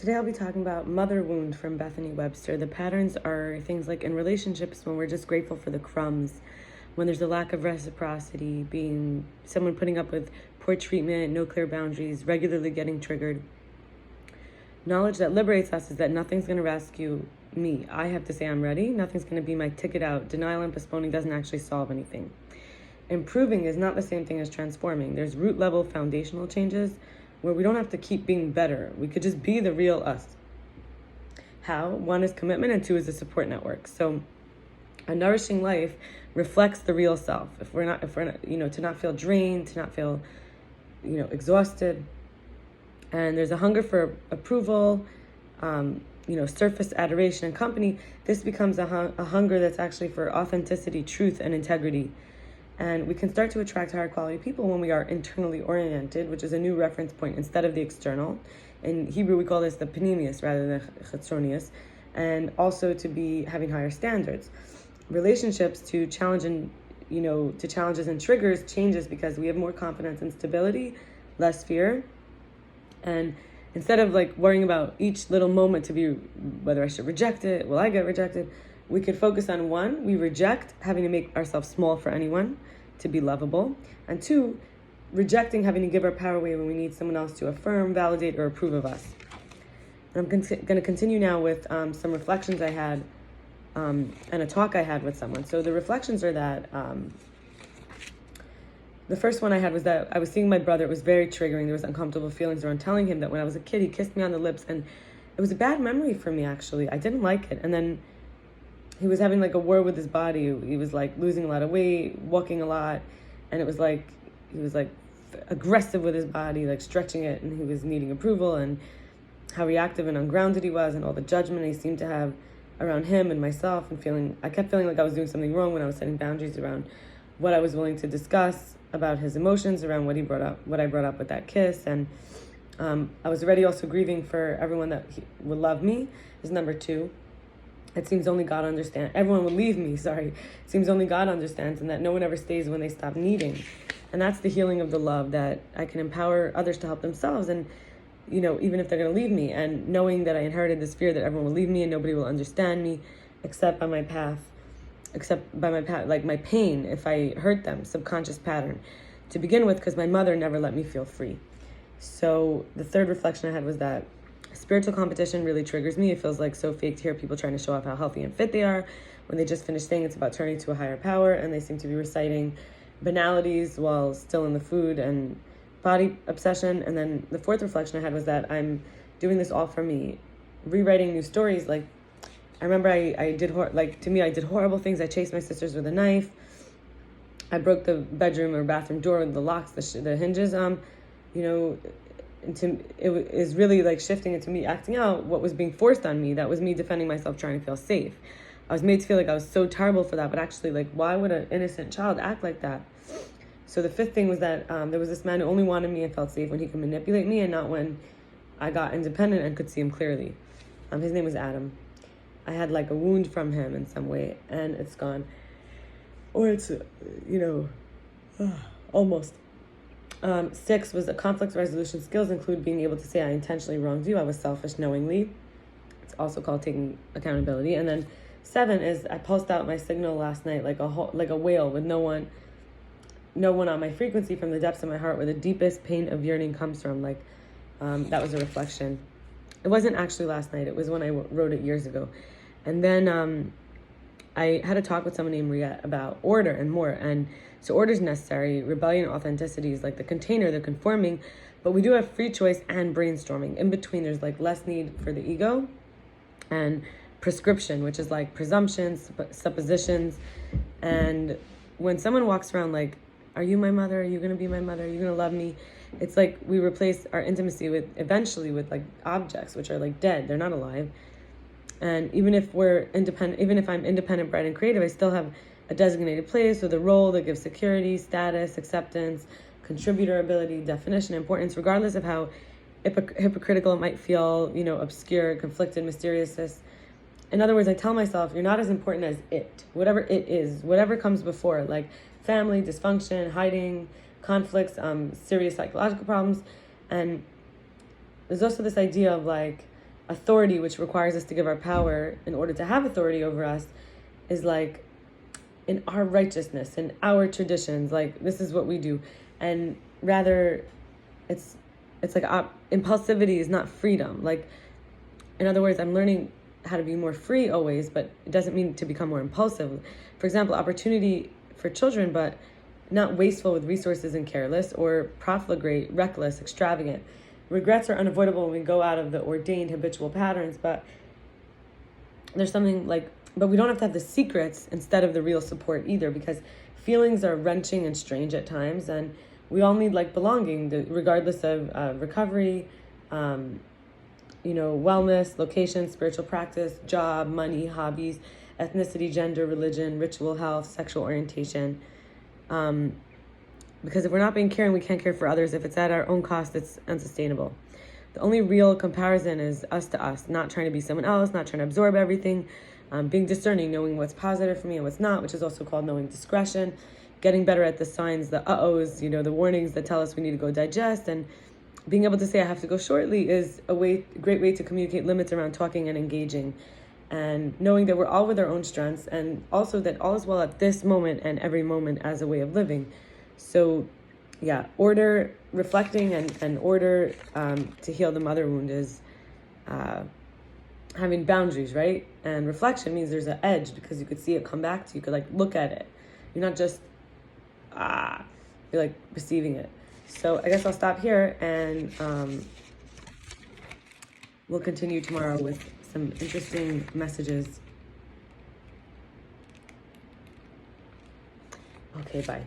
Today I'll be talking about mother wound from Bethany Webster. The patterns are things like in relationships when we're just grateful for the crumbs, when there's a lack of reciprocity, being someone putting up with poor treatment, no clear boundaries, regularly getting triggered. Knowledge that liberates us is that nothing's going to rescue me. I have to say I'm ready. Nothing's going to be my ticket out. Denial and postponing doesn't actually solve anything. Improving is not the same thing as transforming. There's root level foundational changes where we don't have to keep being better. We could just be the real us. How? One is commitment and two is a support network. So a nourishing life reflects the real self. If we're not, to not feel drained, to not feel, exhausted. And there's a hunger for approval, surface adoration and company. This becomes a hunger that's actually for authenticity, truth, and integrity. And we can start to attract higher quality people when we are internally oriented, which is a new reference point instead of the external. In Hebrew, we call this the panemius rather than chatzonius, and also to be having higher standards. Relationships to challenges and triggers changes because we have more confidence and stability, less fear. And instead of worrying about each little moment to be whether I should reject it, will I get rejected? We could focus on one, we reject having to make ourselves small for anyone to be lovable. And two, rejecting having to give our power away when we need someone else to affirm, validate, or approve of us. And I'm going to continue now with some reflections I had and a talk I had with someone. So the reflections are that the first one I had was that I was seeing my brother. It was very triggering. There was uncomfortable feelings around telling him that when I was a kid, he kissed me on the lips. And it was a bad memory for me, actually. I didn't like it. And then he was having a war with his body. He was losing a lot of weight, walking a lot. And it was he was aggressive with his body, stretching it. And he was needing approval and how reactive and ungrounded he was and all the judgment he seemed to have around him and myself. And I kept feeling like I was doing something wrong when I was setting boundaries around what I was willing to discuss about his emotions, around what I brought up with that kiss. And I was already also grieving for everyone that would love me is number two. It seems only God understands. Everyone will leave me, sorry. It seems only God understands, and that no one ever stays when they stop needing. And that's the healing of the love, that I can empower others to help themselves. And, even if they're going to leave me, and knowing that I inherited this fear that everyone will leave me and nobody will understand me except by my path, like my pain, if I hurt them, subconscious pattern to begin with, because my mother never let me feel free. So the third reflection I had was that spiritual competition really triggers me. It feels so fake to hear people trying to show off how healthy and fit they are when they just finished saying it's about turning to a higher power, and they seem to be reciting banalities while still in the food and body obsession. And then the fourth reflection I had was that I'm doing this all for me, rewriting new stories. I remember I did horrible things. I chased my sisters with a knife. I broke the bedroom or bathroom door with the locks, the hinges. It is really shifting into me acting out what was being forced on me. That was me defending myself, trying to feel safe. I was made to feel like I was so terrible for that, but actually, why would an innocent child act like that? So the fifth thing was that there was this man who only wanted me and felt safe when he could manipulate me, and not when I got independent and could see him clearly. His name was Adam. I had a wound from him in some way, and it's gone. Or it's, almost. 6 was the conflict resolution skills include being able to say I intentionally wronged you. I was selfish knowingly. It's also called taking accountability. And then 7 is I pulsed out my signal last night like a whale with no one on my frequency, from the depths of my heart where the deepest pain of yearning comes from. That was a reflection. It wasn't actually last night. It was when I wrote it years ago. And then I had a talk with someone named Riette about order and more. And so order is necessary. Rebellion, authenticity is the container, the conforming. But we do have free choice and brainstorming. In between, there's less need for the ego and prescription, which is presumptions, suppositions. And when someone walks around are you my mother? Are you going to be my mother? Are you going to love me? It's we replace our intimacy eventually with objects, which are dead. They're not alive. And even if we're independent, even if I'm independent, bright, and creative, I still have a designated place with a role that gives security, status, acceptance, contributor ability, definition, importance, regardless of how hypocritical it might feel, obscure, conflicted, mysterious. In other words, I tell myself, you're not as important as it, whatever it is, whatever comes before, family, dysfunction, hiding, conflicts, serious psychological problems. And there's also this idea of authority, which requires us to give our power in order to have authority over us, is like in our righteousness, in our traditions, like this is what we do. And rather, it's like impulsivity is not freedom. Like, in other words, I'm learning how to be more free always, but it doesn't mean to become more impulsive. For example, opportunity for children, but not wasteful with resources and careless, or profligate, reckless, extravagant. Regrets are unavoidable when we go out of the ordained habitual patterns, but there's something like, but we don't have to have the secrets instead of the real support either, because feelings are wrenching and strange at times, and we all need like belonging, regardless of recovery, wellness, location, spiritual practice, job, money, hobbies, ethnicity, gender, religion, ritual, health, sexual orientation. Because if we're not being caring, we can't care for others. If it's at our own cost, it's unsustainable. The only real comparison is us to us, not trying to be someone else, not trying to absorb everything, being discerning, knowing what's positive for me and what's not, which is also called knowing discretion, getting better at the signs, the uh-ohs, the warnings that tell us we need to go digest, and being able to say I have to go shortly is a great way to communicate limits around talking and engaging, and knowing that we're all with our own strengths, and also that all is well at this moment and every moment as a way of living. So yeah, order, reflecting and order to heal the mother wound is having boundaries, right? And reflection means there's an edge, because you could see it come back to you. You could like look at it. You're not just you're like receiving it. So I guess I'll stop here, and we'll continue tomorrow with some interesting messages. Okay, bye.